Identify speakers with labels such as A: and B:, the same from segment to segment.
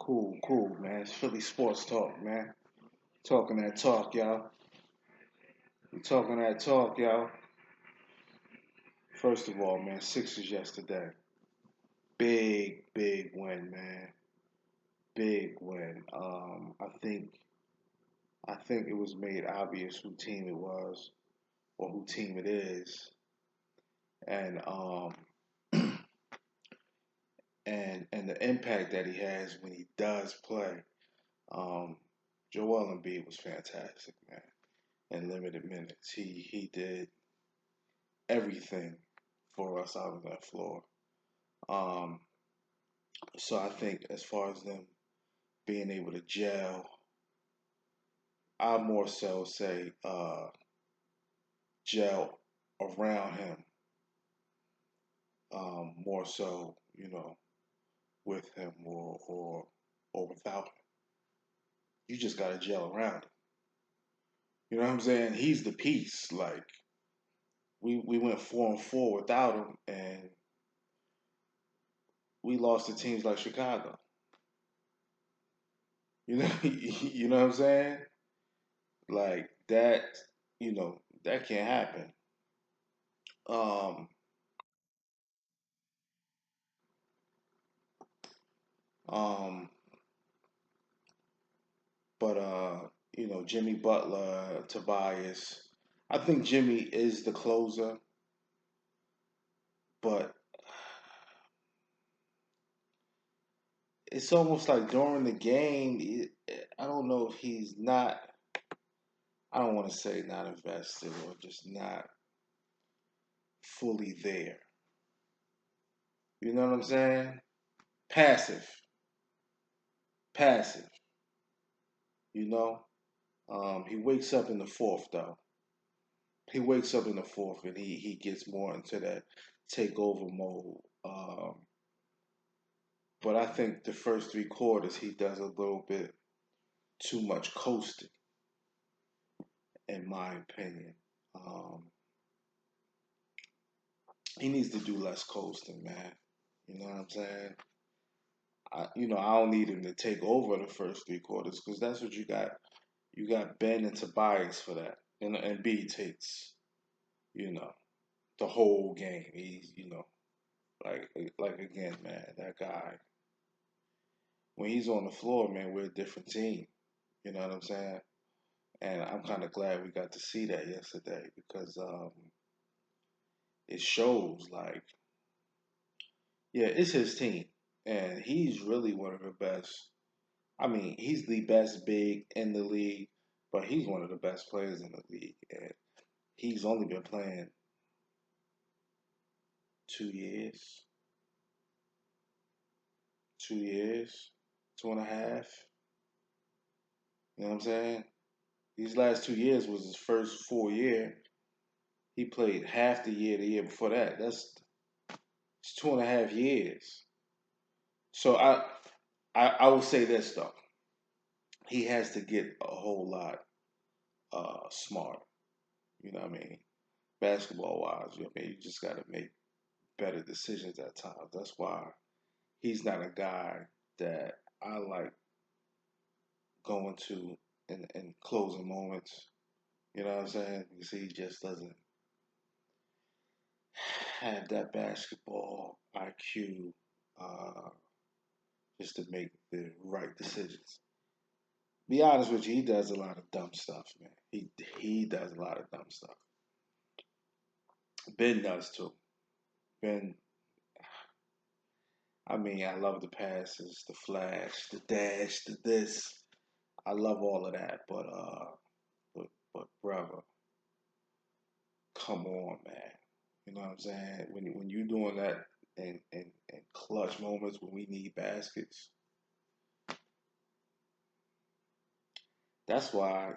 A: Cool, man. It's Philly Sports Talk, man. Talking that talk, y'all. We talking that talk, y'all. First of all, man, Sixers yesterday. Big win, man. Big win. I think it was made obvious who team it was or who team it is, and and the impact that he has when he does play. Um, Joel Embiid was fantastic, man. In limited minutes, he did everything for us out on that floor. Um, so I think as far as them being able to gel, I more so say gel around him, more so with him or without him. You just gotta gel around him. You know what I'm saying? He's the piece. Like we went 4-4 without him, and we lost to teams like Chicago. You know what I'm saying? Like that, that can't happen. Um, um, but Jimmy Butler, Tobias. I think Jimmy is the closer, but it's almost like during the game, I don't know if he's not. I don't want to say not invested or just not fully there. You know what I'm saying? Passive, passive. You know. He wakes up in the fourth though. He wakes up in the fourth and he gets more into that takeover mode. But I think the first three quarters he does a little bit too much coasting, in my opinion. Um, he needs to do less coasting, man. You know what I'm saying? I don't need him to take over the first three quarters because that's what you got. You got Ben and Tobias for that, and B takes you know the whole game. He's like again, man, that guy when he's on the floor, man, we're a different team. You know what I'm saying? And I'm kind of glad we got to see that yesterday because it shows like, yeah, it's his team, and he's really one of the best. I mean, he's the best big in the league, but he's one of the best players in the league, and he's only been playing 2 years, 2 years, 2.5. You know what I'm saying? These last 2 years was his first full year. He played half the year before that. It's 2.5 years. So I will say this though, he has to get a whole lot smarter. You know what I mean? Basketball wise, you know what I mean? You just got to make better decisions at times. That's why he's not a guy that I like going to in closing moments. You know what I'm saying? Because he just doesn't have that basketball IQ uh, just to make the right decisions. Be honest with you, he does a lot of dumb stuff, man. He does a lot of dumb stuff. Ben does too. Ben, I mean, I love the passes, the flash, the dash, the this. I love all of that, but brother, come on, man. You know what I'm saying? When you doing that in clutch moments when we need baskets, that's why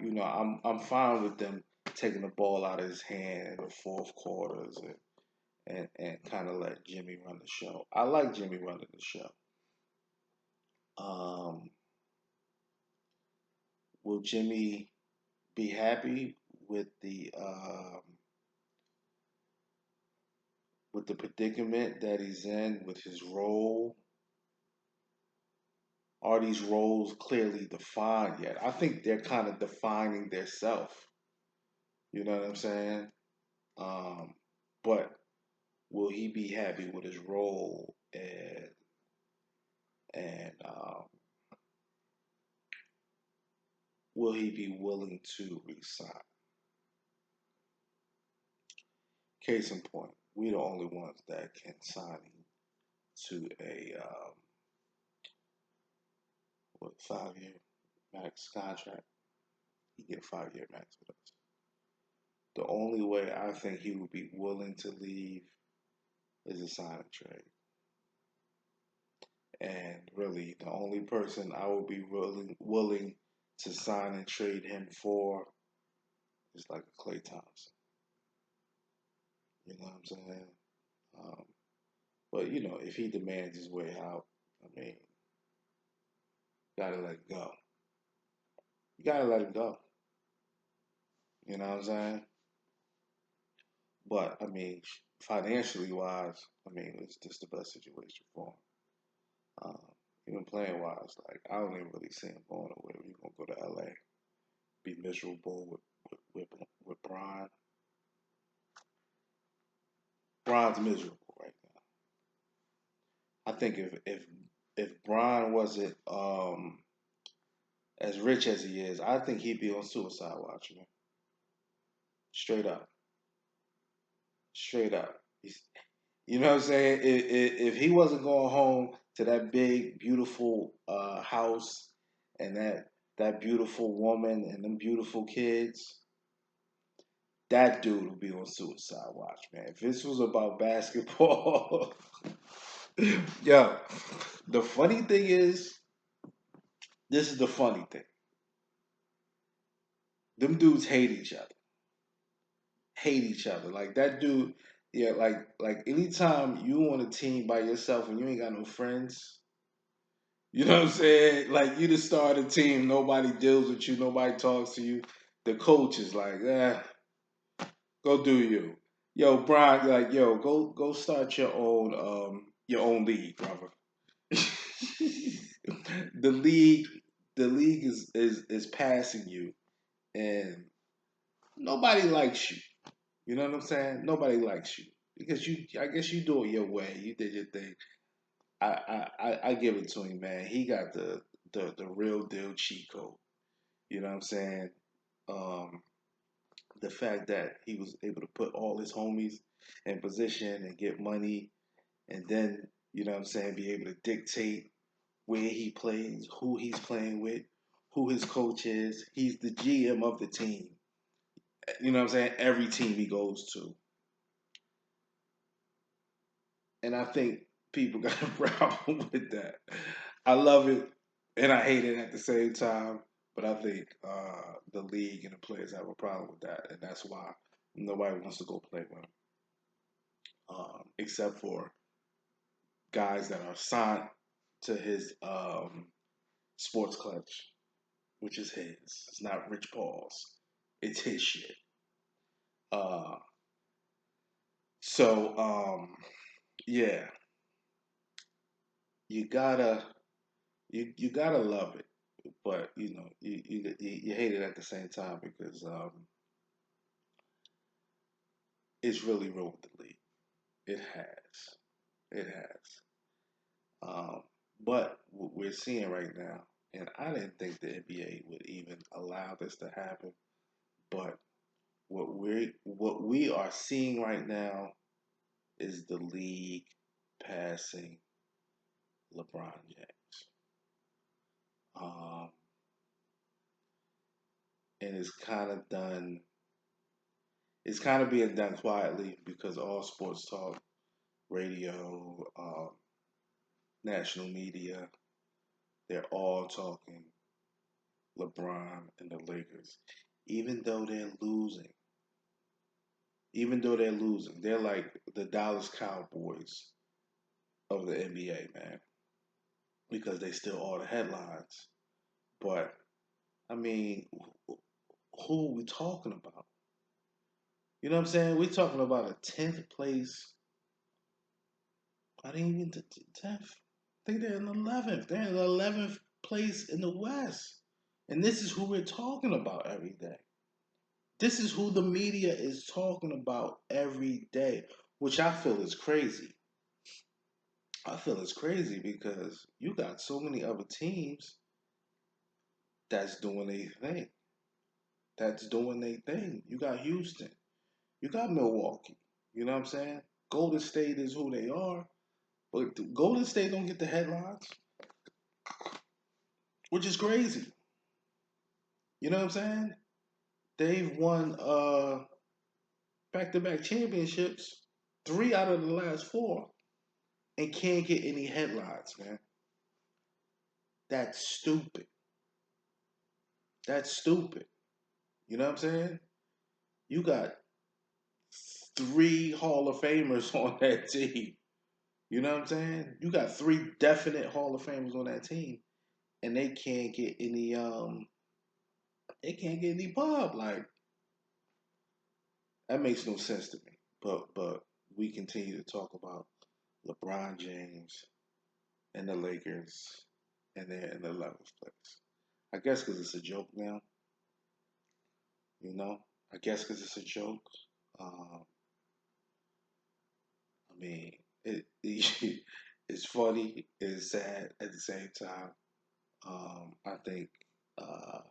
A: I'm fine with them taking the ball out of his hand in the fourth quarters and kind of let Jimmy run the show. I like Jimmy running the show. Um, will Jimmy be happy with the predicament that he's in with his role are these roles clearly defined yet? I think they're kind of defining their self. You know what I'm saying? Um, but will he be happy with his role and will he be willing to resign? Case in point, we the only ones that can sign him to a what 5 year max contract. He get 5 year max with us. The only way I think he would be willing to leave is a sign and trade. And really, the only person I would be willing to sign and trade him for is like a Clay Thompson. You know what I'm saying? Um, but you know, if he demands his way out, I mean, gotta let it go. You gotta let it go. You know what I'm saying? But I mean, financially wise, I mean, it's just the best situation for him. Even playing wise, like I don't even really see him going away. We're gonna go to LA, be miserable with Bron. Bron's miserable right now. I think if Bron wasn't as rich as he is, I think he'd be on suicide watch, man. Straight up, straight up. You know what I'm saying? If he wasn't going home to that big, beautiful house and that beautiful woman and them beautiful kids, that dude would be on suicide watch, man. If this was about basketball, yo, the funny thing is, this is the funny thing. Them dudes hate each other. Hate each other. Like that dude, yeah, like anytime you on a team by yourself and you ain't got no friends, you know what I'm saying? Like you the star of the team, nobody deals with you, nobody talks to you. The coach is like, go do you. Yo, Brian, like, yo, go start your own league, brother. the league the league is passing you and nobody likes you. You know what I'm saying? Nobody likes you. Because I guess you do it your way. You did your thing. I give it to him, man. He got the real deal cheat code. You know what I'm saying? Um, the fact that he was able to put all his homies in position and get money, and then you know what I'm saying, be able to dictate where he plays, who he's playing with, who his coach is. He's the GM of the team. You know what I'm saying? Every team he goes to, and I think people got a problem with that. I love it and I hate it at the same time. But I think the league and the players have a problem with that, and that's why nobody wants to go play with him, except for guys that are signed to his sports clutch, which is his. It's not Rich Paul's. It's his shit. Uh, so yeah, you gotta you gotta love it, but you know you hate it at the same time because it's really ruined the league. It has. It has. Um, but what we're seeing right now, and I didn't think the NBA would even allow this to happen, but what we are seeing right now is the league passing LeBron James, um, and it's kind of done. It's kind of being done quietly because all sports talk, radio, national media, they're all talking LeBron and the Lakers, even though they're losing. Even though they're losing, they're like the Dallas Cowboys of the NBA, man, because they still are the headlines. But I mean, who are we talking about? You know what I'm saying? We're talking about a 10th place. I didn't even 10th. I think they're in 11th. They're in the 11th place in the West. And this is who we're talking about every day. This is who the media is talking about every day, which I feel is crazy. I feel it's crazy because you got so many other teams that's doing their thing. That's doing their thing. You got Houston. You got Milwaukee. You know what I'm saying? Golden State is who they are, but Golden State don't get the headlines, which is crazy. You know what I'm saying? They've won back-to-back championships, 3 out of the last 4, and can't get any headlines, man. That's stupid. That's stupid. You know what I'm saying? You got 3 Hall of Famers on that team. You know what I'm saying? You got 3 definite Hall of Famers on that team, and they can't get any pub. Like, that makes no sense to me. But we continue to talk about LeBron James and the Lakers, and they're in the 11th place. I guess because it's a joke now. You know, I guess because it's a joke. Um, I mean, it's funny, it's sad at the same time. I think uh,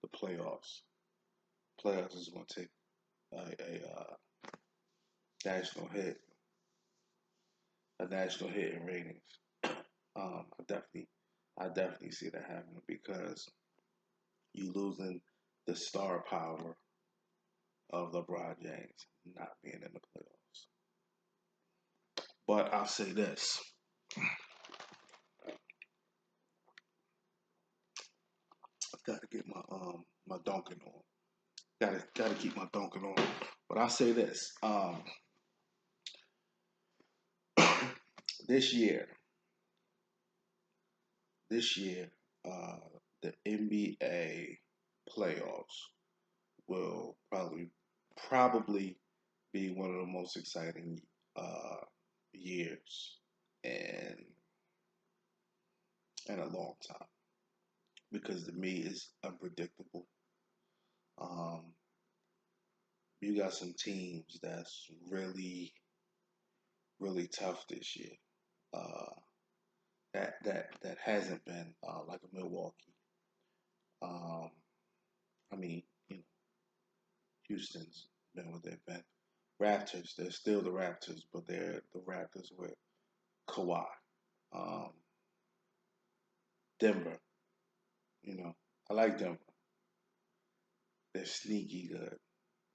A: the playoffs is going to take a national hit, a national hit in ratings. I definitely see that happening because you losing the star power of LeBron James not being in the playoffs. But I'll say this: I got to get my dunking on. Got to keep my dunking on. But I'll say this: this year, this year, uh, the NBA playoffs will probably be one of the most exciting years in in a long time because the me is unpredictable. Um, you got some teams that's really tough this year. Uh, that hasn't been like a Milwaukee. Um, I mean, you know, Houston's been what they've been. Raptors, they're still the Raptors, but they're the Raptors with Kawhi. Um, Denver, you know, I like Denver. They're sneaky good.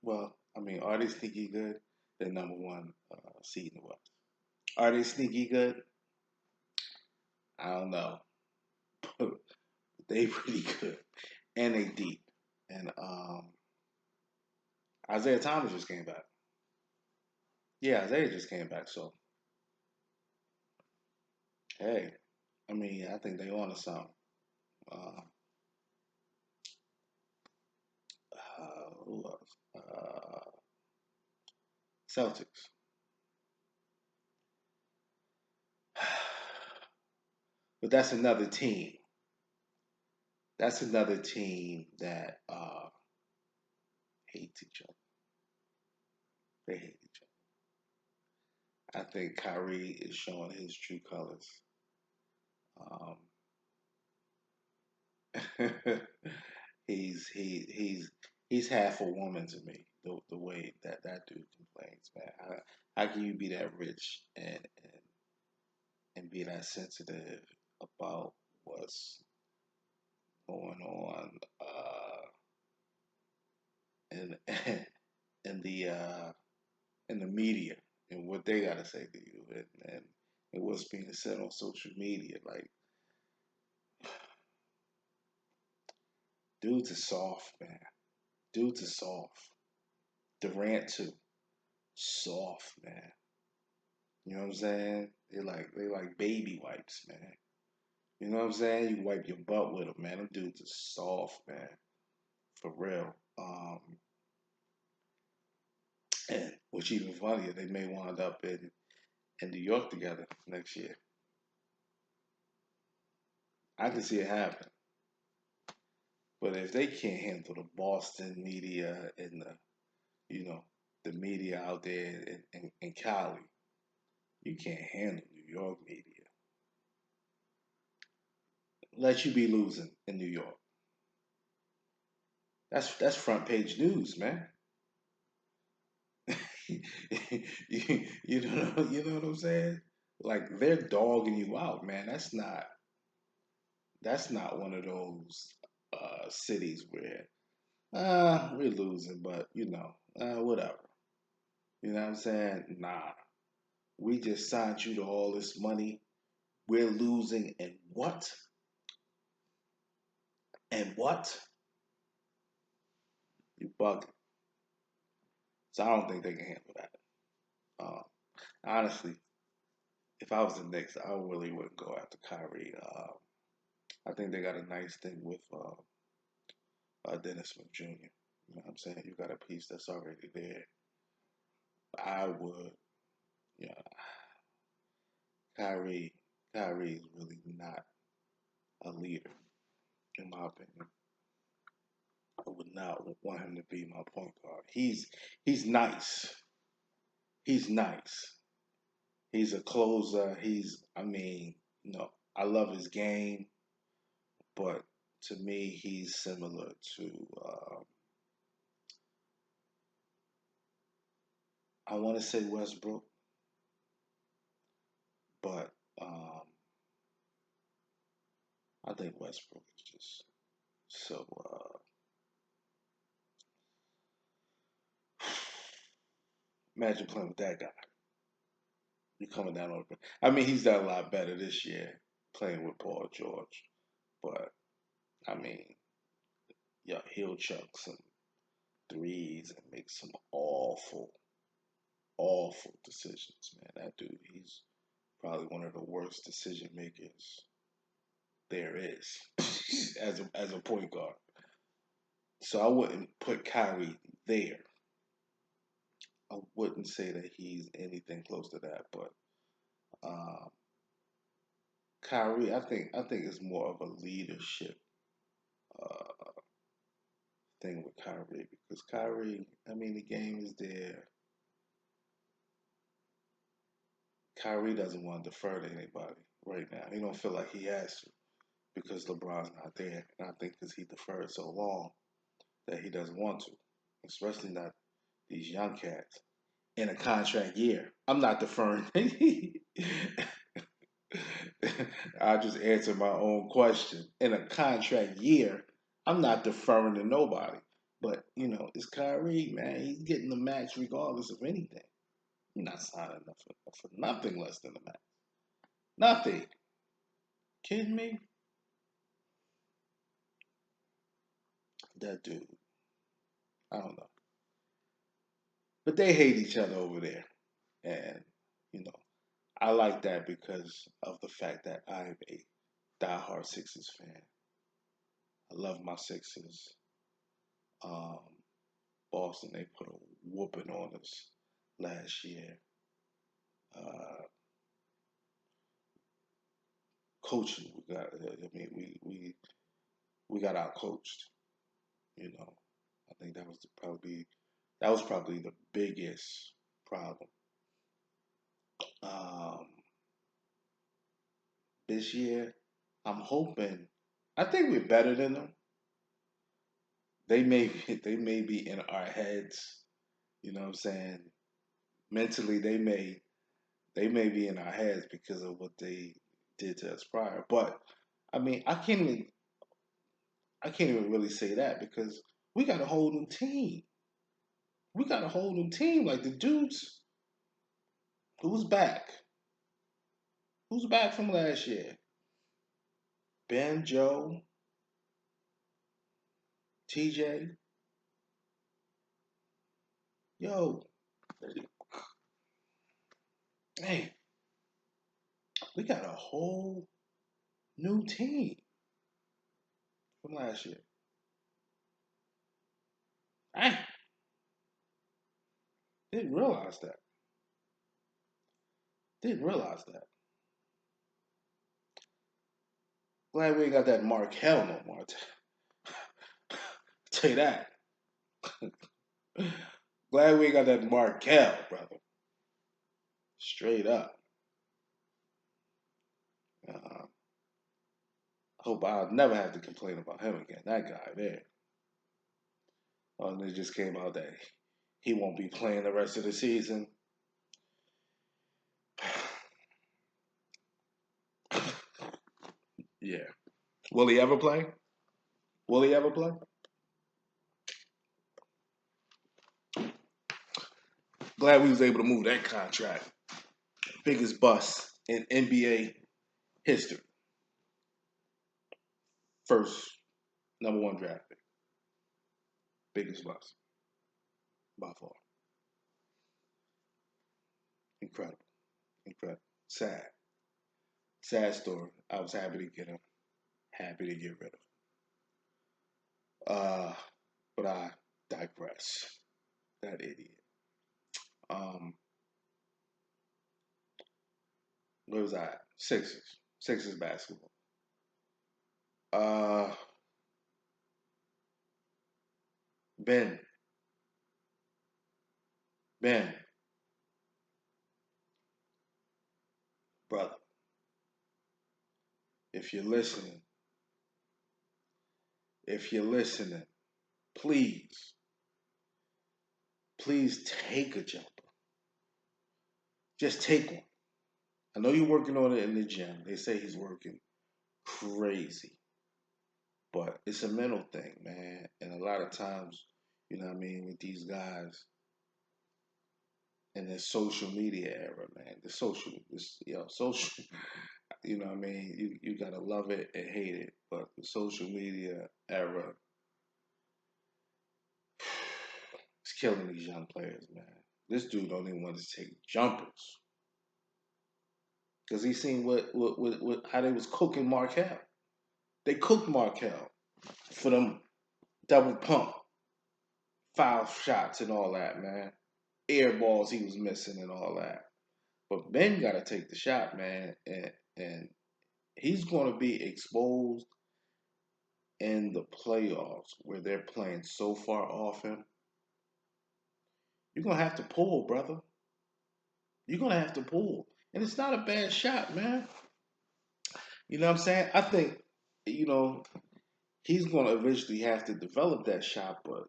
A: Well, I mean, are they sneaky good? They're number one seed in the West. Are they sneaky good? I don't know. They pretty good, and they deep. And Isaiah Thomas just came back. Yeah, Isaiah just came back. So hey, I mean, I think they on to something. Uh, who else? Celtics. But that's another team. That's another team that hates each other. They hate each other. I think Kyrie is showing his true colors. Um, he's half a woman to me. The way that dude complains, man. How can you be that rich and be that sensitive about what's going on in in the in the media and what they gotta say to you and what's being said on social media? Like, dudes are soft, man. Dudes are soft. Durant too. Soft, man. You know what I'm saying? They like baby wipes, man. You know what I'm saying? You wipe your butt with them, man. Them dudes are soft, man. For real. And what's even funnier, they may wind up in New York together next year. I can see it happen. But if they can't handle the Boston media and you know, the media out there in Cali, you can't handle New York media. Let you be losing in New York. That's front page news, man. You know what I'm saying? Like they're dogging you out, man. That's not one of those cities where we're losing, but whatever. You know what I'm saying? Nah, we just signed you to all this money. We're losing, and what? And what? You bugging. So I don't think they can handle that. Um, Honestly, if I was the Knicks, I really wouldn't go after Kyrie. I think they got a nice thing with Dennis Smith Jr. You know what I'm saying? You got a piece that's already there. I would, yeah, Kyrie, Kyrie is really not a leader, in my opinion. I would not want him to be my point guard. He's nice. He's nice. He's a closer. I mean, I love his game, but to me, he's similar to, I want to say Westbrook, but um, I think Westbrook is just so. Imagine playing with that guy. You're coming down on. I mean, he's done a lot better this year playing with Paul George, but I mean, yeah, he'll chuck some threes and make some awful, awful decisions, man. That dude, he's probably one of the worst decision makers there is as a point guard. So I wouldn't put Kyrie there. I wouldn't say that he's anything close to that, but um, Kyrie, I think it's more of a leadership uh, thing with Kyrie because Kyrie, I mean, the game is there. Kyrie doesn't want to defer to anybody right now. He don't feel like he has to because LeBron's not there, and I think because he deferred so long that he doesn't want to, especially not these young cats in a contract year. I'm not deferring. I just answered my own question. In a contract year, I'm not deferring to nobody. But, it's Kyrie, man. He's getting the max regardless of anything. You're not signing up for nothing less than the max. Nothing. Kidding me? That dude. I don't know. But they hate each other over there. And, you know, I like that because of the fact that I'm a diehard Sixers fan. I love my Sixers. Um, Boston, they put a whooping on us last year. Uh, Coaching, we got. I mean, we got out coached. You know, I think that was probably the biggest problem. Um, this year, I'm hoping. I think we're better than them. They may be in our heads. You know what I'm saying? Mentally, they may be in our heads because of what they did to us prior. But I mean, I can't even really say that because we got a whole new team. We got a whole new team. Like the dudes who's back, who's back from last year. Ben, Joe, TJ. Yo, hey, we got a whole new team from last year. I didn't realize that. Didn't realize that. Glad we ain't got that Markelle no more. Tell you that. Glad we ain't got that Markelle, brother. Straight up. Uh, hope I'll never have to complain about him again. That guy there. Oh, and it just came out that he won't be playing the rest of the season. Yeah. Will he ever play? Will he ever play? Glad we was able to move that contract. Biggest bust in NBA history. First #1 draft pick. Biggest bust by far. Incredible. Incredible. Sad. Sad story. I was happy to get him. Happy to get rid of him. But I digress. That idiot. Um, where was I at? Sixers. Sixers basketball. Uh, Ben. Ben. Brother. If you're listening, please, please take a jumper. Just take one. I know you're working on it in the gym. They say he's working crazy. But it's a mental thing, man. And a lot of times, you know what I mean, with these guys in this social media era, man. Social, you know what I mean? You gotta love it and hate it. But the social media era is killing these young players, man. This dude don't even want to take jumpers. Because he seen what how they was cooking Markelle. They cooked Markelle for them double pump, foul shots and all that, man. Air balls he was missing and all that. But Ben got to take the shot, man, and he's going to be exposed in the playoffs where they're playing so far off him. You're going to have to pull, brother. You're going to have to pull. And it's not a bad shot, man. You know what I'm saying? I think, you know, he's going to eventually have to develop that shot, but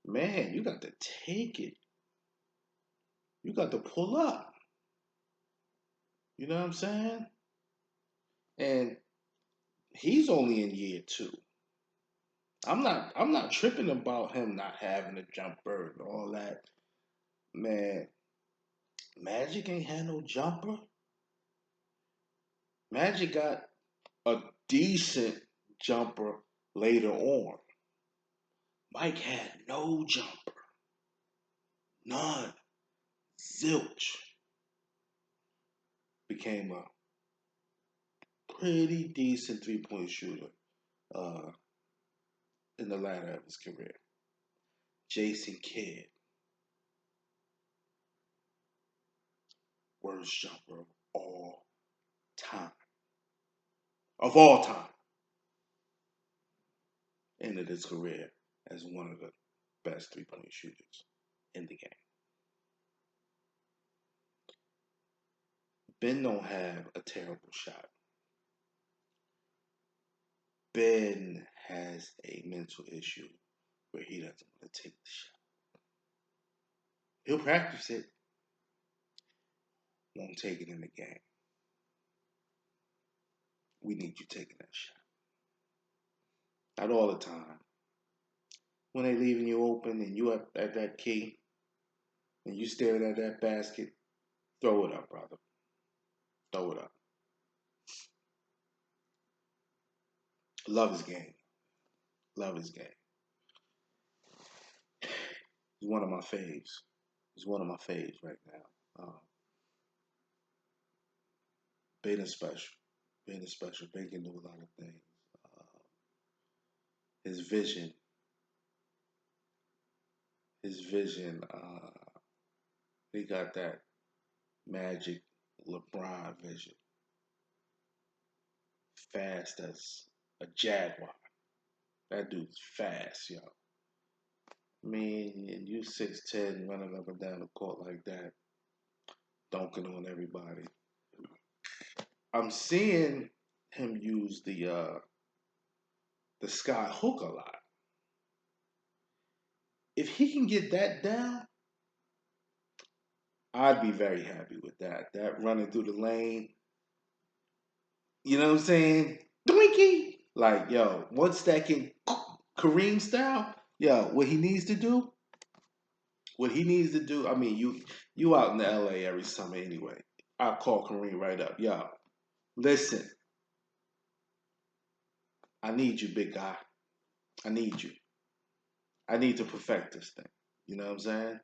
A: man, you got to take it. You got to pull up. You know what I'm saying? And he's only in year 2. I'm not tripping about him not having a jumper and all that. Man, Magic ain't had no jumper. Magic got a decent jumper later on. Mike had no jumper. None. Zilch. Became a pretty decent 3-point shooter uh, in the latter of his career. Jason Kidd. Worst jumper of all time. Of all time. Ended his career as one of the best 3-point shooters in the game. Ben don't have a terrible shot. Ben has a mental issue where he doesn't want to take the shot. He'll practice it, won't take it in the game. We need you taking that shot. Not all the time. When they leaving you open and you up at that key and you staring at that basket, throw it up, brother. Throw it up. Love his game. Love his game. He's one of my faves. He's one of my faves right now. Beta special. Beta special. Ben can do a lot of things. His vision. He got that Magic LeBron vision. fast as a jaguar. That dude's fast, yo. I mean, and you 6'10", running up and down the court like that, dunking on everybody. I'm seeing him use the sky hook a lot. If he can get that down, I'd be very happy with that. That running through the lane, you know what I'm saying? Doinky! Like, yo, once that can Kareem style, yo, what he needs to do, I mean, you out in the LA every summer anyway. I'll call Kareem right up. Yo, listen, I need you, big guy. I need you. I need to perfect this thing. You know what I'm saying?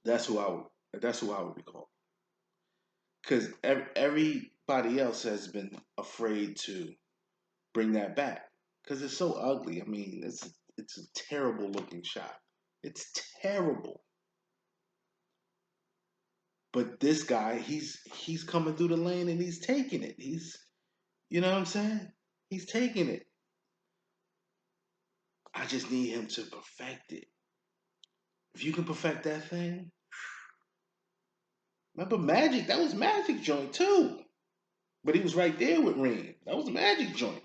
A: That's who I would. That's who I would be called. Because everybody else has been afraid to bring that back because it's so ugly. I mean, it's a terrible looking shot. It's terrible. But this guy, he's coming through the lane and he's taking it. You know what I'm saying? He's taking it. I just need him to perfect it. If you can perfect that thing, remember Magic? That was Magic joint too. But he was right there with Reem. That was Magic joint.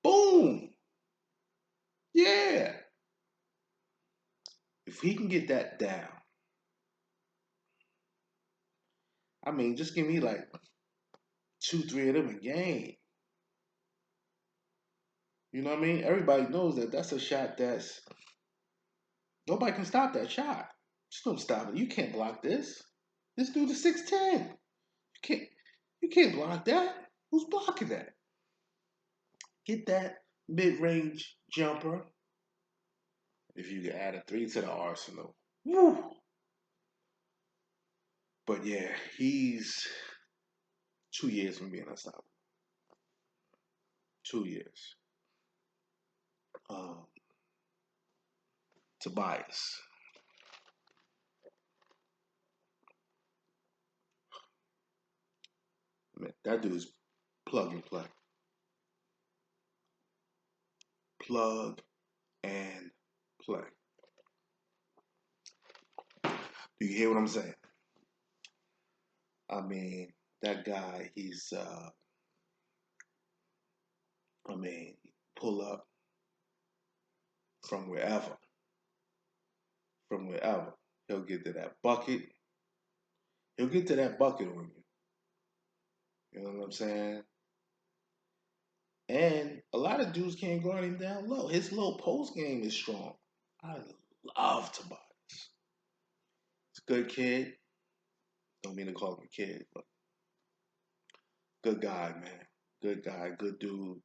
A: Boom. Yeah. If he can get that down, I mean, just give me like 2, 3 of them a game. You know what I mean? Everybody knows that that's a shot that's nobody can stop that shot. Just don't stop it. You can't block this. This dude is 6'10". Can't you can't block that. Who's blocking that? Get that mid-range jumper. If you can add a three to the arsenal. Woo! But yeah, he's 2 years from being unstoppable. 2 years. Um, Tobias. Man, that dude's plug and play. Plug and play. Do you hear what I'm saying? I mean, that guy, I mean, pull up from wherever. From wherever. He'll get to that bucket. He'll get to that bucket on you. You know what I'm saying? And a lot of dudes can't guard him down low. His low post game is strong. I love Tobias. He's a good kid. Don't mean to call him a kid, but good guy, man. Good guy, good dude.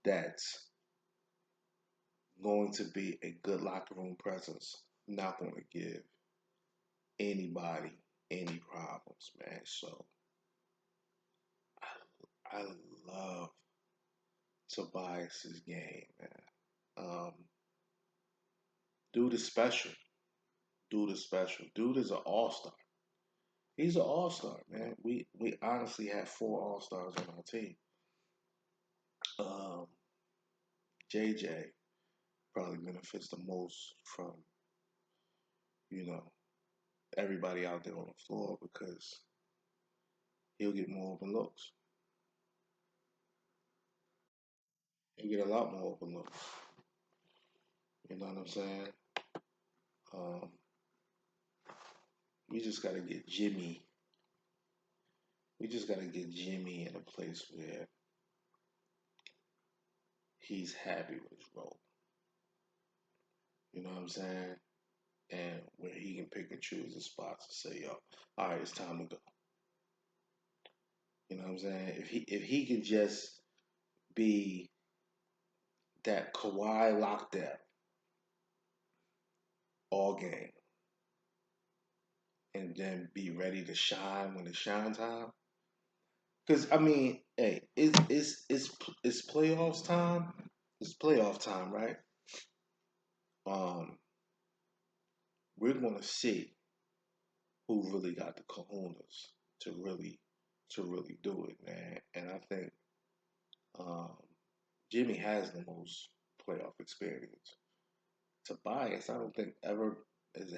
A: That's going to be a good locker room presence. Not going to give anybody any problems, man. So I love Tobias's game, man. Dude is special. Dude is special. Dude is an all star. He's an all star, man. We honestly have 4 all-stars on our team. Um, JJ probably benefits the most from you know everybody out there on the floor because he'll get more open looks. He'll get a lot more open looks. You know what I'm saying? Um, we just gotta get Jimmy. We just gotta get Jimmy in a place where he's happy with his role. You know what I'm saying? And where he can pick and choose his spots and say, "Yo, all right, it's time to go." You know what I'm saying? If he can just be that Kawhi lockdown all game, and then be ready to shine when it's shine time. Because I mean, hey, it's playoffs time. It's playoff time, right? Um, we're gonna see who really got the kahunas to really to really do it, man. And I think um, Jimmy has the most playoff experience. Tobias, I don't think ever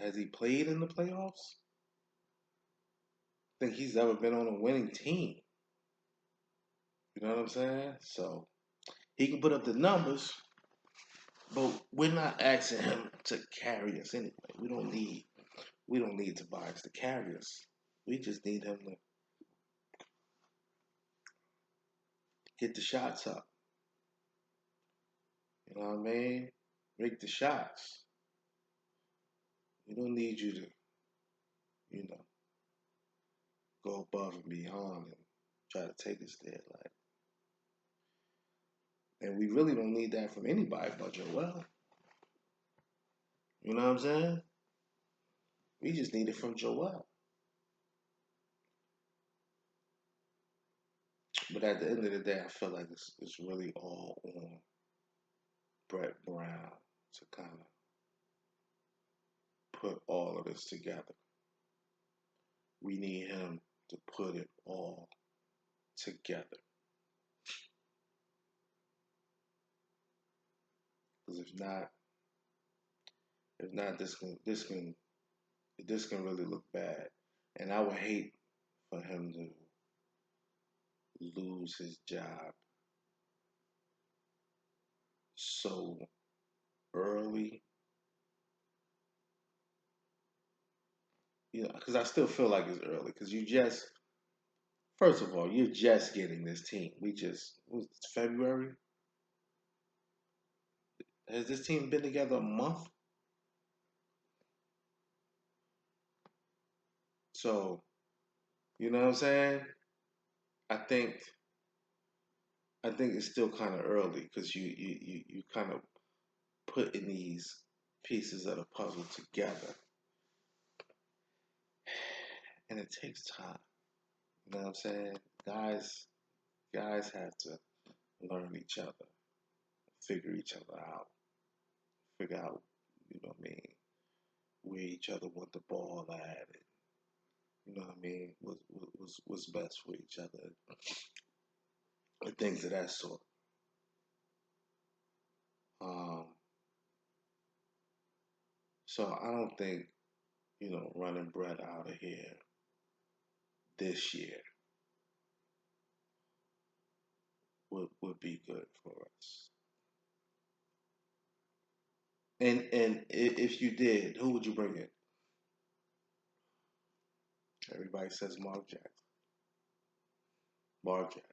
A: has he played in the playoffs. I think he's ever been on a winning team. You know what I'm saying? So he can put up the numbers, but we're not asking him to carry us anyway. We don't need Tobias to carry us. We just need him to get the shots up. You know what I mean? Make the shots. We don't need you to, you know, go above and beyond and try to take us there. Like, and we really don't need that from anybody but Joel. You know what I'm saying? We just need it from Joel. But at the end of the day, I feel like it's really all on Brett Brown to kind of put all of this together. We need him to put it all together. Because if not, this can really look bad. And I would hate for him to lose his job so early. You know, because I still feel like it's early. Because first of all, you're just getting this team. Was it February? Has this team been together a month? So, you know what I'm saying? I think I think it's still kind of early because you kind of putting these pieces of the puzzle together, and it takes time. You know what I'm saying? Guys have to learn each other, figure each other out, figure out, you know what I mean, where each other want the ball at, and you know what I mean, what's best for each other, and things of that sort. Um, so I don't think running Brett out of here this year would be good for us. And if you did, who would you bring in? Everybody says Mark Jackson. Mark Jackson.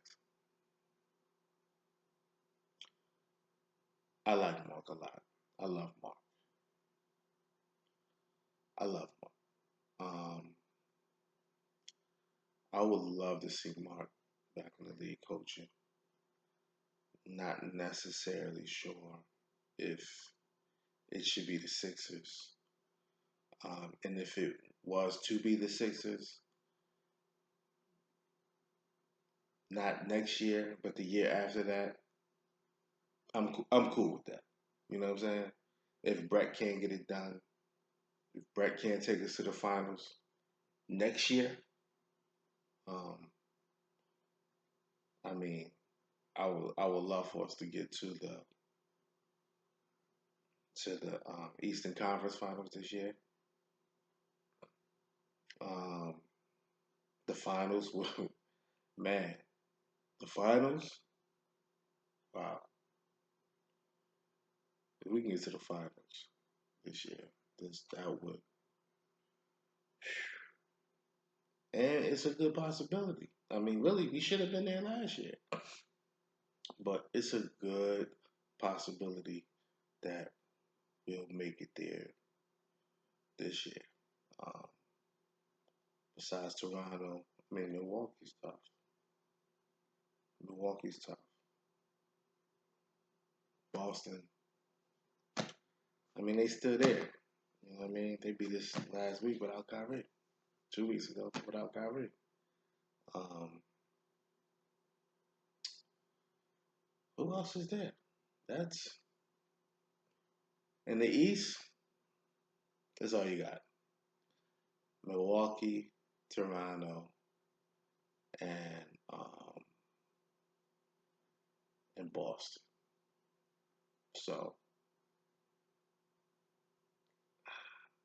A: I like Mark a lot. I love Mark. I love Mark. I would love to see Mark back in the league coaching. Not necessarily sure if it should be the Sixers. And if it was to be the Sixers, not next year, but the year after that, I'm cool with that. You know what I'm saying? If Brett can't get it done, if Brett can't take us to the finals next year, um, I mean, I would love for us to get to the Eastern Conference Finals this year. Um, the finals, man, the finals. Wow, if we can get to the finals this year, that would, and it's a good possibility. I mean, really, we should have been there last year, but it's a good possibility that we'll make it there this year. Um, besides Toronto, I mean, Milwaukee's tough. Milwaukee's tough. Boston, I mean, they still there. You know what I mean? They beat us last week without Kyrie. 2 weeks ago without Kyrie. Um, who else is there? That's in the East. That's all you got. Milwaukee, Toronto, and in Boston. So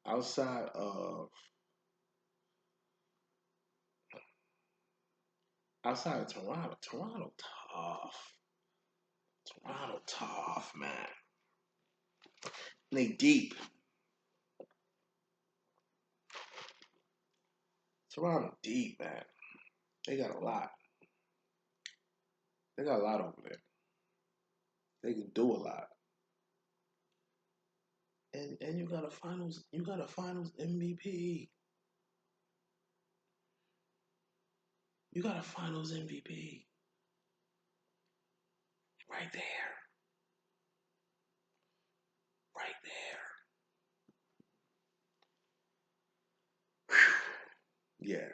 A: outside of Toronto, tough. Toronto tough, man. They deep. Toronto deep, man. They got a lot. They got a lot over there. They can do a lot. And you got a finals MVP. You got a finals MVP. Right there. Right there. Yeah.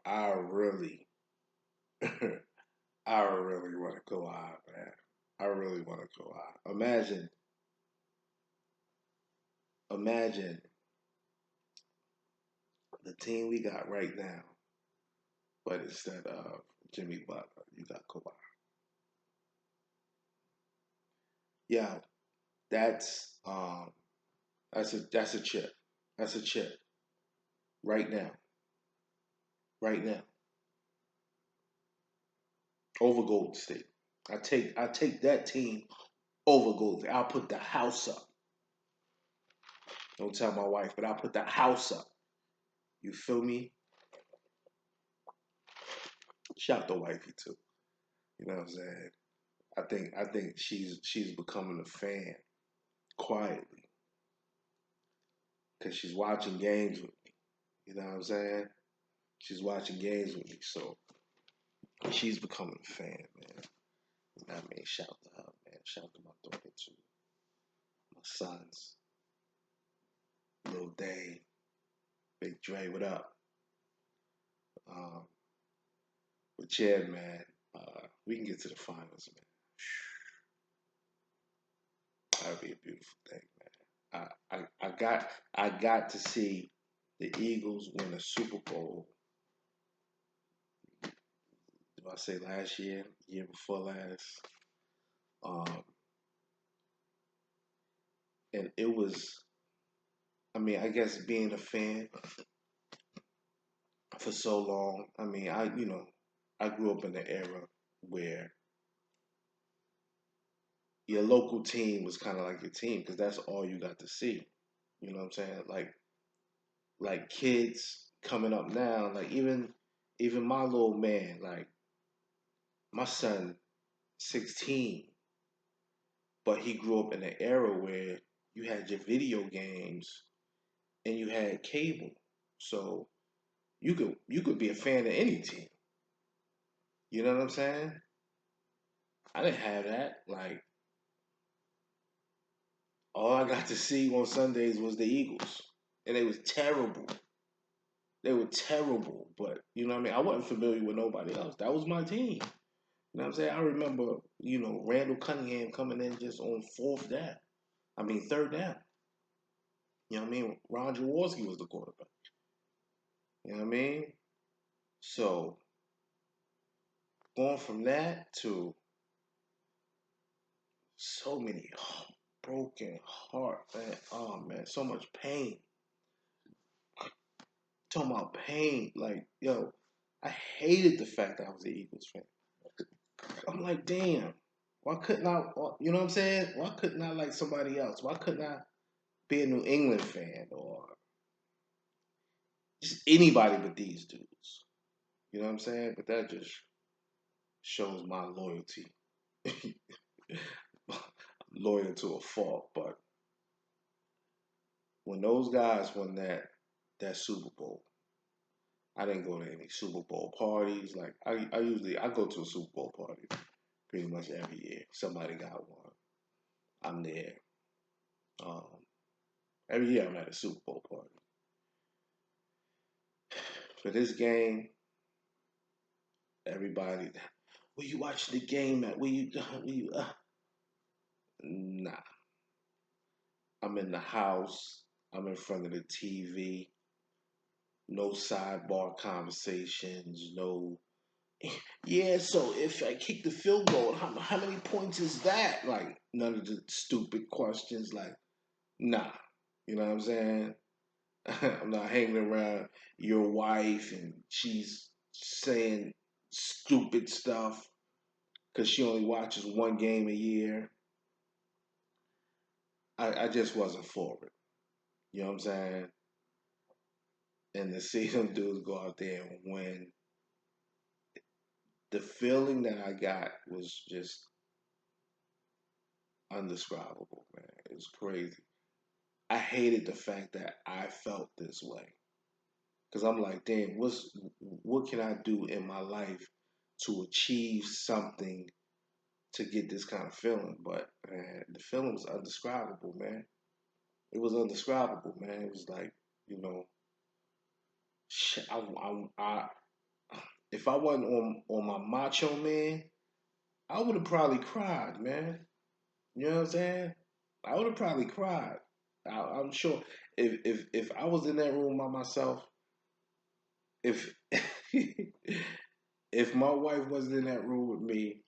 A: I really I really want to go out, man. I really want to go out. Imagine the team we got right now, but instead of Jimmy Butler, you got Kawhi. Yeah, that's um that's a chip. That's a chip right now. Right now. Over Golden State. I take that team over Golden State. I'll put the house up. Don't tell my wife, but I'll put the house up. You feel me? Shout the wifey too. You know what I'm saying? I think she's becoming a fan quietly because she's watching games with me. You know what I'm saying? She's watching games with me, so she's becoming a fan, man. You know what I mean? Shout to her, man. Shout to my daughter too. My sons, Lil Dane, Big Dre, what up? Um, but yeah, man, we can get to the finals, man. That'd be a beautiful thing, man. I got to see the Eagles win a Super Bowl. Did I say last year? Year before last? Um, and it was. I mean, I guess being a fan for so long. I mean, I grew up in an era where your local team was kind of like your team because that's all you got to see. You know what I'm saying? Like kids coming up now, like even my little man, like my son, 16, but he grew up in an era where you had your video games and you had cable, so you could be a fan of any team. You know what I'm saying? I didn't have that. Like all I got to see on Sundays was the Eagles, and they was terrible. They were terrible, but you know what I mean. I wasn't familiar with nobody else. That was my team. You know what I'm saying? I remember, Randall Cunningham coming in just on fourth down. I mean, third down. You know what I mean? Ron Jaworski was the quarterback. You know what I mean? So going from that to so many broken heart, man. Oh man, so much pain. Talking about pain, like yo, I hated the fact that I was an Eagles fan. I'm like, damn, why couldn't I? You know what I'm saying? Why couldn't I like somebody else? Why couldn't I be a New England fan or just anybody but these dudes? You know what I'm saying? But that just shows my loyalty. Loyal to a fault. But when those guys won that Super Bowl, I didn't go to any Super Bowl parties. Like I go to a Super Bowl party pretty much every year. Somebody got one. I'm there. Um, every year I'm at a Super Bowl party. For this game, everybody, where you watching the game at? Nah, I'm in the house. I'm in front of the TV. no sidebar conversations, no. Yeah, so if I kick the field goal, how many points is that? Like none of the stupid questions. Like nah, you know what I'm saying? I'm not hanging around your wife and she's saying stupid stuff because she only watches one game a year. I just wasn't for it. You know what I'm saying? And to see them dudes go out there and win, the feeling that I got was just undescribable, man. It was crazy. I hated the fact that I felt this way because I'm like, damn, what can I do in my life to achieve something to get this kind of feeling? But man, the feeling was undescribable, man. It was undescribable, man. It was like, you know, I if I wasn't on my macho man, I would have probably cried, man. You know what I'm saying? I would have probably cried. I'm sure if I was in that room by myself, if if my wife wasn't in that room with me,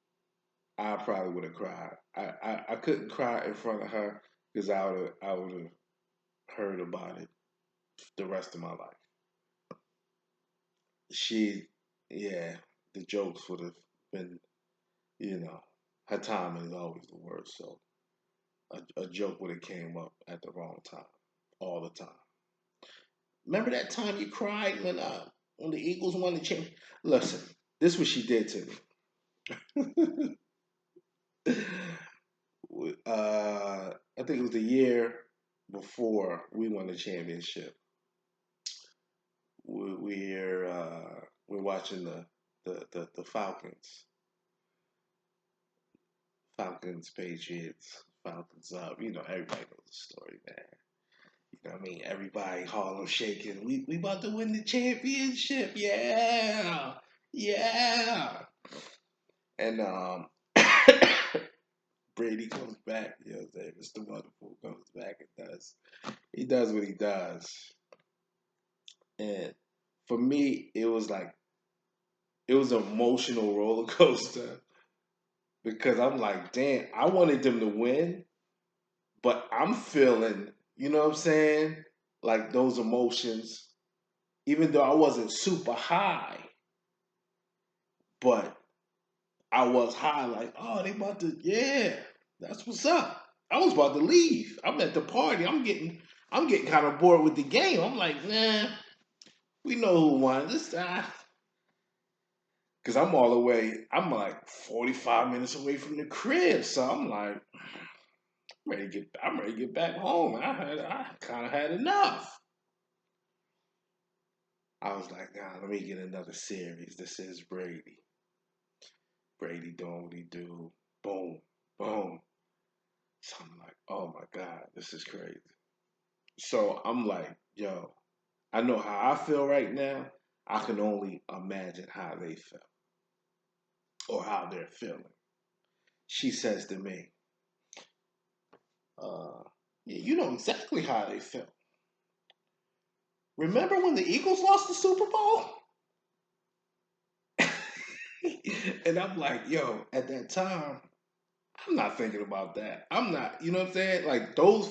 A: I probably would have cried. I couldn't cry in front of her because I would have heard about it the rest of my life. She, yeah, the jokes would have been, you know, her timing is always the worst. So a joke would have came up at the wrong time all the time. Remember that time you cried when the Eagles won the championship? Listen, this is what she did to me. I think it was the year before we won the championship. We're watching the Falcons, Patriots, Falcons up. You know, everybody knows the story, man. You know what I mean? Everybody Harlem shaking. We about to win the championship. Yeah. Yeah. And Brady comes back, you know what I'm saying? Mr. Wonderful comes back and does what he does. And for me, it was an emotional roller coaster because I'm like, damn, I wanted them to win, but I'm feeling, you know what I'm saying? Like those emotions, even though I wasn't super high, but I was high, like, oh, they about to, yeah, that's what's up. I was about to leave. I'm at the party. I'm getting kind of bored with the game. I'm like, nah, we know who won this time. Cause I'm all the way. I'm like 45 minutes away from the crib, so I'm like, I'm ready to get back home. I kind of had enough. I was like, nah, let me get another series. This is Brady. Brady doing what he do. Boom, boom. So I'm like, oh my God, this is crazy. So I'm like, yo, I know how I feel right now. I can only imagine how they felt or how they're feeling. She says to me, yeah, you know exactly how they felt. Remember when the Eagles lost the Super Bowl? And I'm like, yo, at that time, I'm not thinking about that. I'm not, you know what I'm saying? Like those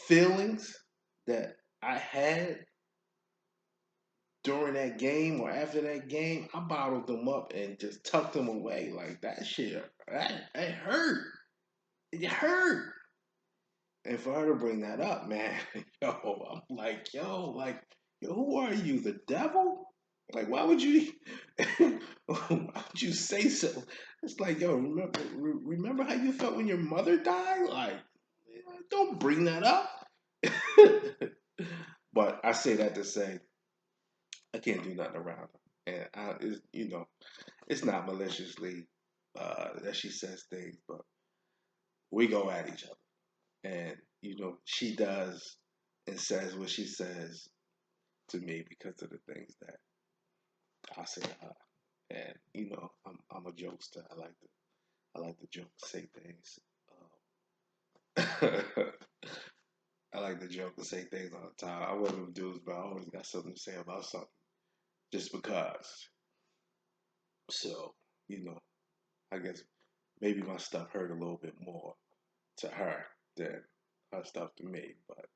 A: feelings that I had during that game or after that game, I bottled them up and just tucked them away. Like that shit, that hurt. It hurt. And for her to bring that up, man, yo, I'm like, yo, who are you, the devil? Like, why would you, why would you say so? It's like, yo, remember how you felt when your mother died? Like, don't bring that up. But I say that to say I can't do nothing around her, and it's not maliciously that she says things, but we go at each other, and she does and says what she says to me because of the things that I say to her, and I'm a jokester. I like to joke, say things. I like to joke and say things all the time. I one of them dudes, but I always got something to say about something just because. So, you know, I guess maybe my stuff hurt a little bit more to her than her stuff to me. But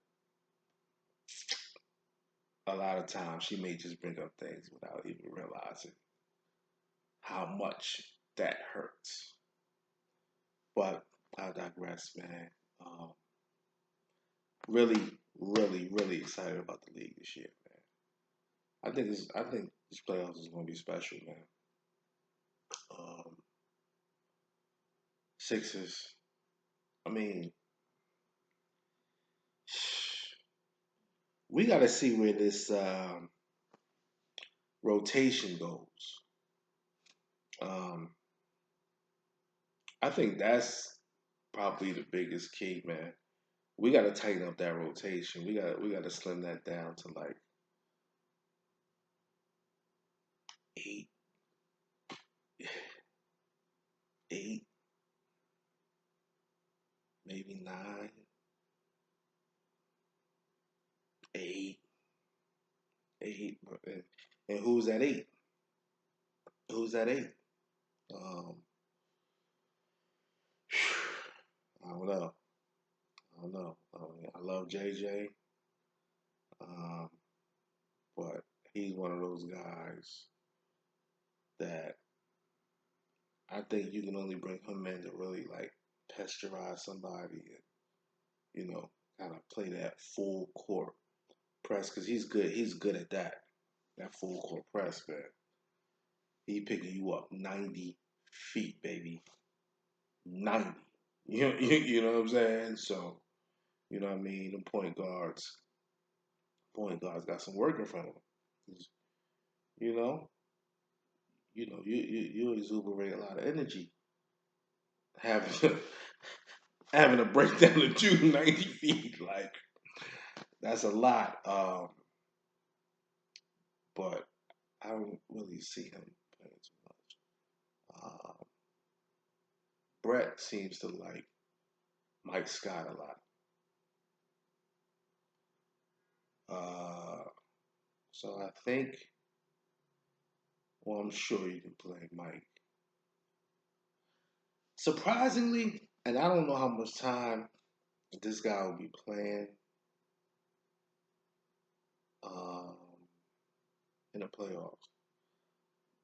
A: a lot of times she may just bring up things without even realizing how much that hurts. But I digress, man. Um, really excited about the league this year, man. I think this playoffs is going to be special, man. Um, Sixers. I mean, we got to see where this rotation goes. Um, I think that's probably the biggest key, man. We got to tighten up that rotation. We got to slim that down to like eight, eight, maybe nine, eight, eight. And who's that eight? Who's that eight? Um, I don't know. I don't know. I love JJ, um, but he's one of those guys that I think you can only bring him in to really like pasteurize somebody and kind of play that full court press because he's good. He's good at that. That full court press, man. He picking you up 90 feet, baby. 90. You know what I'm saying? So, you know what I mean? The point guards got some work in front of them. You know, you exuberate a lot of energy having to, having to break down the two 90 feet. Like that's a lot. But I don't really see him playing too much. Brett seems to like Mike Scott a lot. Uh, so I think, well, I'm sure you can play Mike. Surprisingly, and I don't know how much time this guy will be playing um, in the playoffs.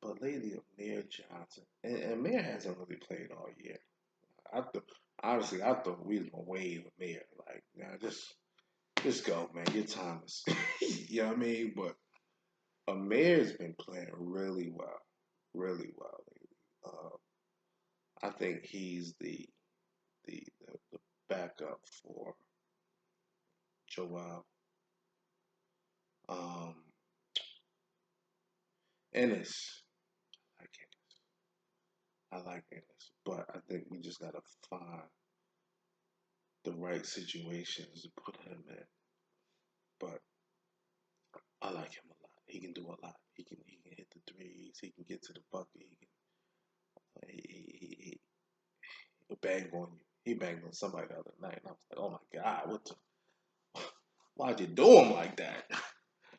A: But lately, Amir Johnson, and Amir hasn't really played all year. I th- Honestly, I thought we was gonna waive Amir. Like, now just go, man. Your time is, you know what I mean. But Amir's been playing really well lately. I think he's the backup for Joel. Um, Ennis, I like I like Ennis, but I think we just gotta find the right situations to put him in. But I like him a lot. He can do a lot. He can hit the threes. He can get to the bucket. He'll bang on you. He banged on somebody the other night, and I was like, oh my god, what the? Why'd you do him like that?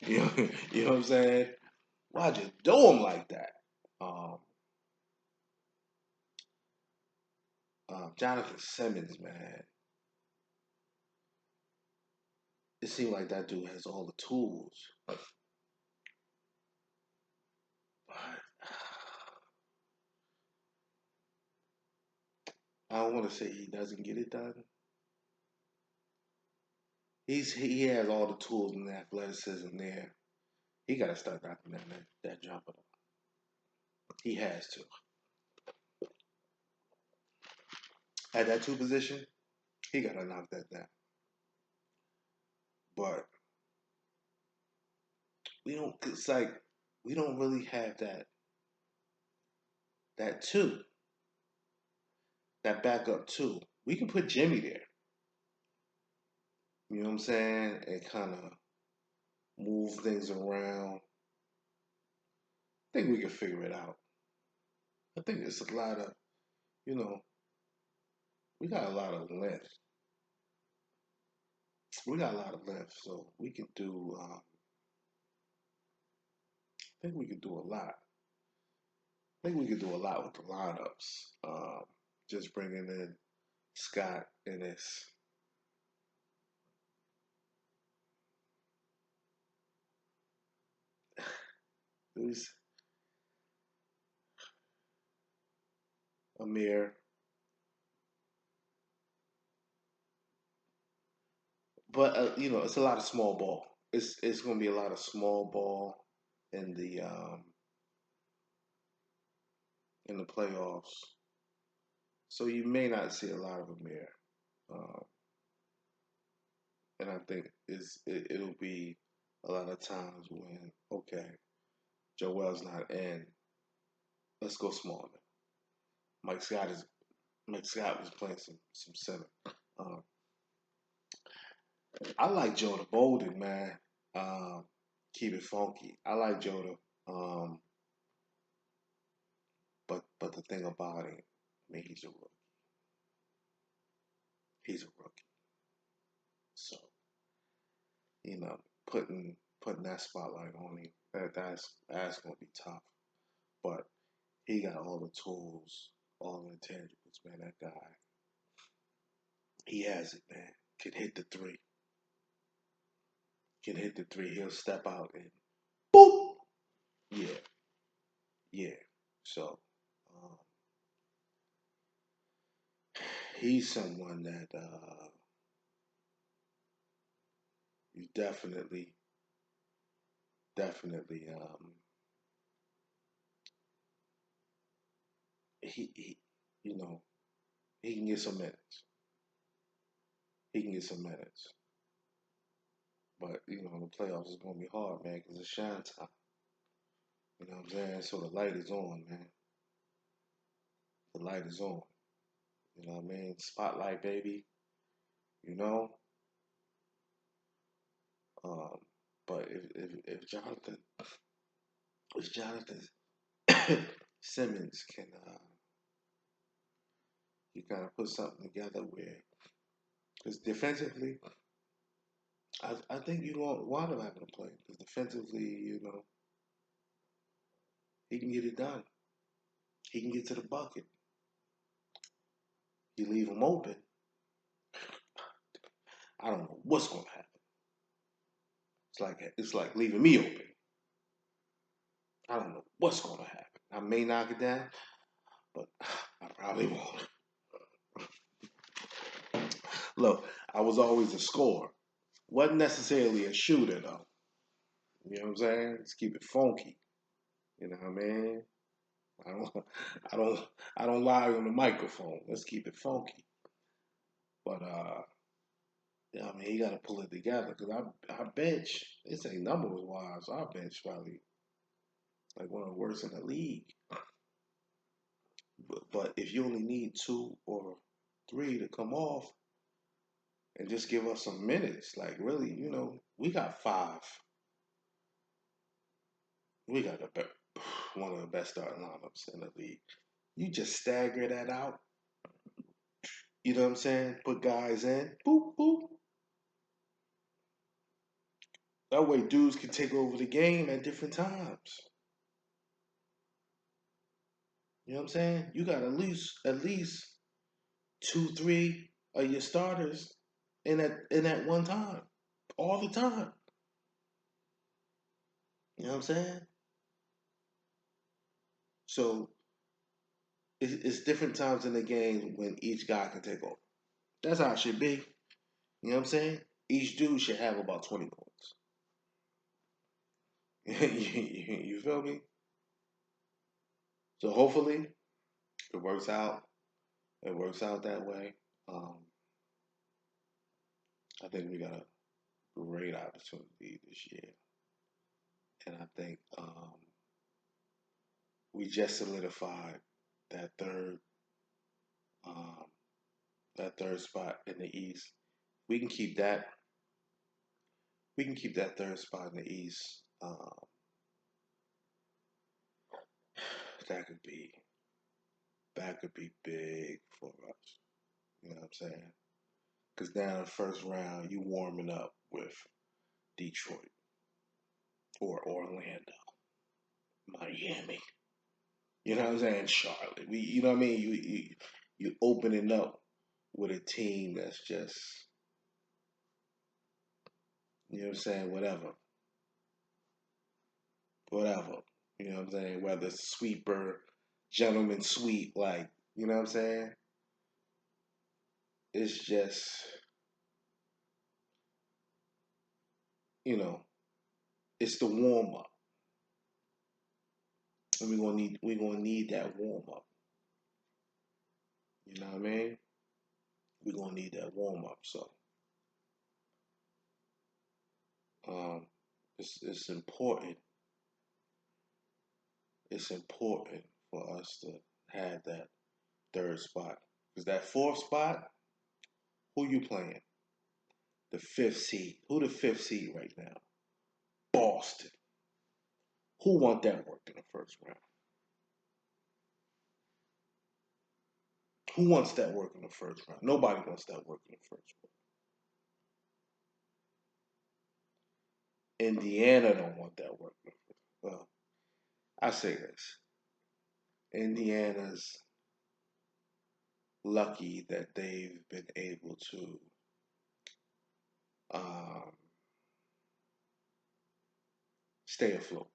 A: You know what I'm saying? Why'd you do him like that? Um, Jonathan Simmons, man, it seems like that dude has all the tools, but I don't want to say he doesn't get it done. He has all the tools and the athleticism there. He got to start knocking that jumper. He has to at that two position. He got to knock that down. But we don't. It's like we don't really have that two, that backup two. We can put Jimmy there. You know what I'm saying? And kind of move things around. I think we can figure it out. I think it's a lot of, you know, we got a lot of length. We got a lot of left, so we can do. I think we could do a lot. I think we could do a lot with the lineups. Just bringing in Scott and who's Amir. But it's a lot of small ball. It's going to be a lot of small ball in the playoffs. So you may not see a lot of Amir. Um, and I think it'll be a lot of times when Joel's not in. Let's go smaller. Mike Scott is Mike Scott was playing some center. Um, I like Joda Bolden, man. Um, Keep it funky. I like Joda. Um, but the thing about him, I mean, he's a rookie. He's a rookie. So you know, putting that spotlight on him, that's gonna be tough. But he got all the tools, all the intangibles, man. That guy, he has it, man. Can hit the three. Can hit the three. He'll step out and boop. Yeah, yeah. So um, he's someone that you definitely, he, you know, he can get some minutes. He can get some minutes. But the playoffs is gonna be hard, man, because it's shine time. You know what I'm saying? So the light is on, man. The light is on. You know what I mean? Spotlight, baby. You know. Um, but if Jonathan Simmons can you kind of put something together where because defensively, I think you don't want him having to play because defensively, he can get it done. He can get to the bucket. You leave him open. I don't know what's gonna happen. It's like leaving me open. I don't know what's gonna happen. I may knock it down, but I probably won't. Look, I was always a scorer. Wasn't necessarily a shooter though. You know what I'm saying? Let's keep it funky. You know what I mean? I don't, I don't, I don't lie on the microphone. Let's keep it funky. But yeah, I mean, he got to pull it together because I bench. This ain't numbers wise. Our bench probably like one of the worst in the league. But if you only need two or three to come off and just give us some minutes, like really, we got five. We got one of the best starting lineups in the league. You just stagger that out. You know what I'm saying? Put guys in. Boop boop. That way, dudes can take over the game at different times. You know what I'm saying? You got at least two, three of your starters in that one time, all the time. You know what I'm saying? So it's different times in the game when each guy can take over. That's how it should be. You know what I'm saying? Each dude should have about 20 points. You feel me? So hopefully it works out. It works out that way. Um, I think we got a great opportunity this year, and I think we just solidified that um, that third spot in the East. We can keep that. We can keep that third spot in the East. That could be big for us. You know what I'm saying? Because now in the first round, you warming up with Detroit or Orlando, Miami. You know what I'm saying? Charlotte. You know what I mean? You opening up with a team that's just, you know what I'm saying? Whatever. You know what I'm saying? Whether it's sweeper, gentleman sweep, like, you know what I'm saying? It's just, you know, it's the warm up, and we're gonna need that warm up. You know what I mean? We're gonna need that warm up. So, um, it's important. It's important for us to have that third spot because that fourth spot, who you playing? The fifth seed. Who the fifth seed right now? Boston. Who want that work in the first round? Who wants that work in the first round? Nobody wants that work in the first round. Indiana don't want that work in the first round. Well, I say this. Indiana's lucky that they've been able to um, stay afloat.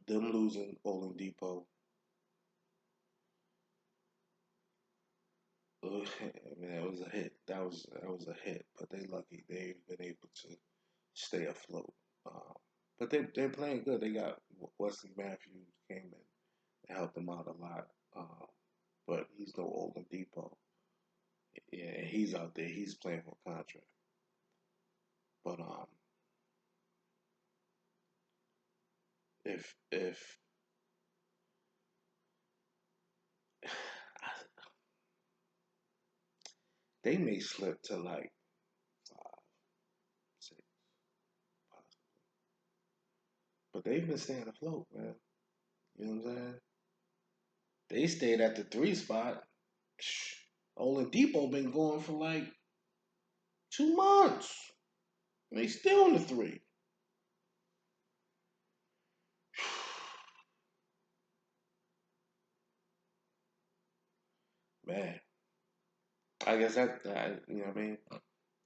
A: Them losing Oladipo, man, it was a hit. That was a hit. But they lucky they've been able to stay afloat. Um, but they're playing good. They got Wesley Matthews came in and helped them out a lot. But he's no Oladipo. Yeah, he's out there. He's playing for a contract. But if they may slip to like 5, 6, possibly, but they've been staying afloat, man. You know what I'm saying? They stayed at the 3 spot. Oladipo been going for like 2 months. And they still in the three. Man, I guess that you know what I mean.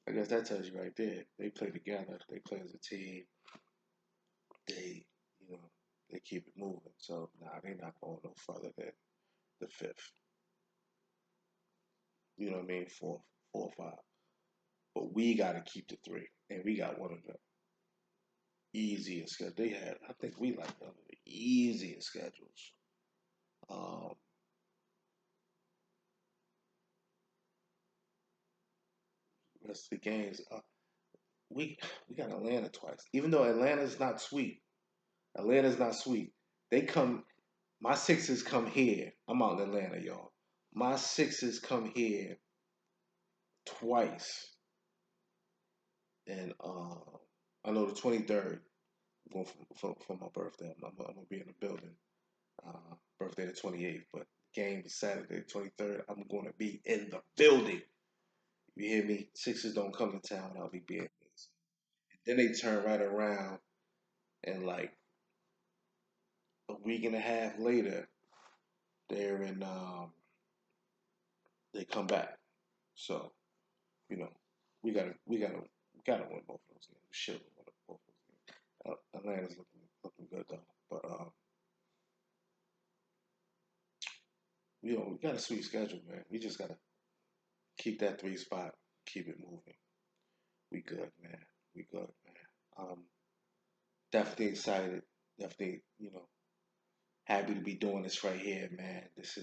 A: I guess that tells you right there. They play together. They play as a team. They, you know, they keep it moving. So nah, they not going no further than the fifth. You know what I mean? Fourth, 4 or 5. But we got to keep the three, and we got one of the easiest schedules. They had, I think we like one of the easiest schedules. Um, rest of the games, we we got Atlanta twice. Even though Atlanta's not sweet, Atlanta's not sweet. They come. My Sixers come here. I'm out in Atlanta, y'all. My Sixers come here twice, and I know the 23rd. Going for my birthday. I'm gonna be in the building. Birthday the 28th, but game is Saturday 23rd. I'm going to be in the building. You hear me? Sixers don't come to town. I'll be being this. Then they turn right around and like a week and a half later, they're in. They come back. So you know, we gotta win both of those games. We should win both of those games. Atlanta's looking good though, but we got a sweet schedule, man. We just gotta keep that 3 spot, keep it moving. We good, man. We good, man. Definitely excited. Definitely, happy to be doing this right here, man. This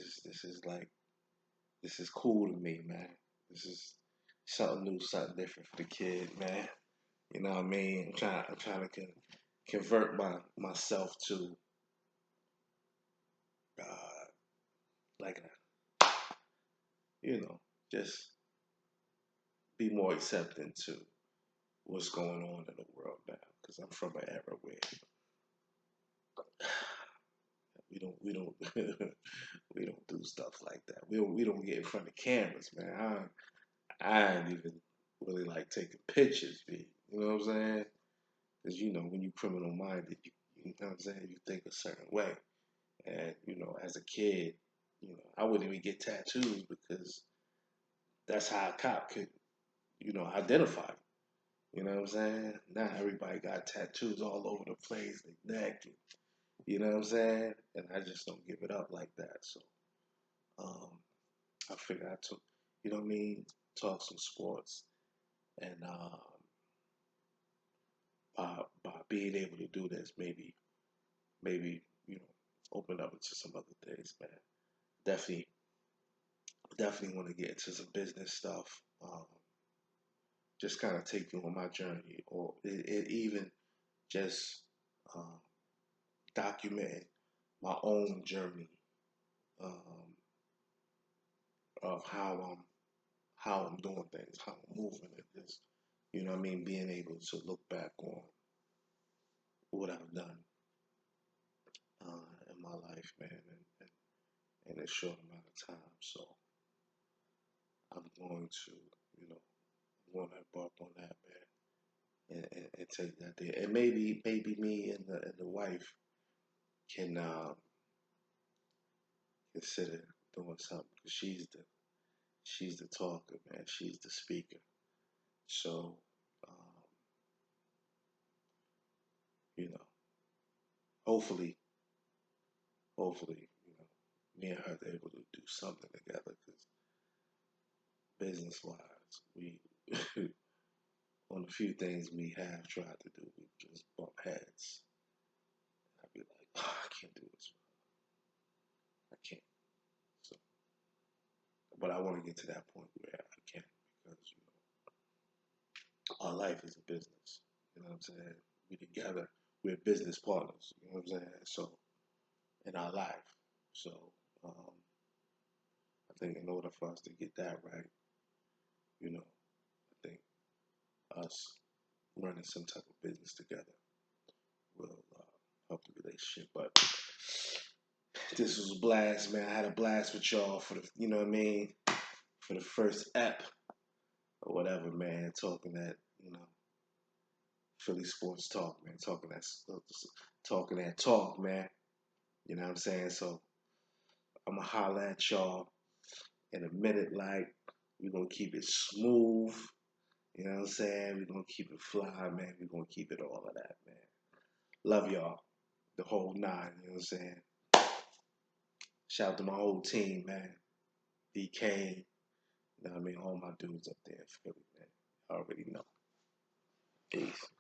A: is cool to me, man. This is something new, something different for the kid, man. You know what I mean? I'm trying to convert myself to uh, like just be more accepting to what's going on in the world now. Because I'm from an era where we don't we don't do stuff like that. We don't get in front of cameras, man. I ain't even really like taking pictures, B. You know what I'm saying? Because when you criminal minded, you know what I'm saying, you think a certain way. And as a kid, I wouldn't even get tattoos because that's how a cop could, identify. You know what I'm saying? Now everybody got tattoos all over the place, their neck, and, you know what I'm saying? And I just don't give it up like that. So um, I figured I took, you know what I mean, talk some sports, and by being able to do this, maybe open up into some other things, man. Definitely, definitely want to get into some business stuff. Just kind of take you on my journey, or it even just um, documenting my own journey um, of how I'm doing things, how I'm moving, and just what I mean, being able to look back on what I've done in my life, man, in a short amount of time. So I'm going to, you know, I'm going to embark on that, man, and take that there, and maybe me and the wife can consider doing something because she's the talker, man. She's the speaker. So, um, you know, hopefully, hopefully, me and her are able to do something together because business wise, we on a few things we have tried to do, we just bump heads. I'd be like, oh, I can't do this. I can't. So, but I want to get to that point where I can because our life is a business. You know what I'm saying? We together, we're business partners. You know what I'm saying? So in our life. So um, I think in order for us to get that right, I think us running some type of business together will help the relationship. But this was a blast, man. I had a blast with y'all for the, you know what I mean, for the first ep or whatever, man. Talking that, Philly sports talk, man. Talking that talk, man. You know what I'm saying? So I'm gonna holler at y'all in a minute. Like we're gonna keep it smooth. You know what I'm saying? We're gonna keep it fly, man. We're gonna keep it all of that, man. Love y'all. The whole nine, you know what I'm saying? Shout out to my whole team, man. D Kane, you know what I mean? All my dudes up there in Philly, man. I already know. Peace.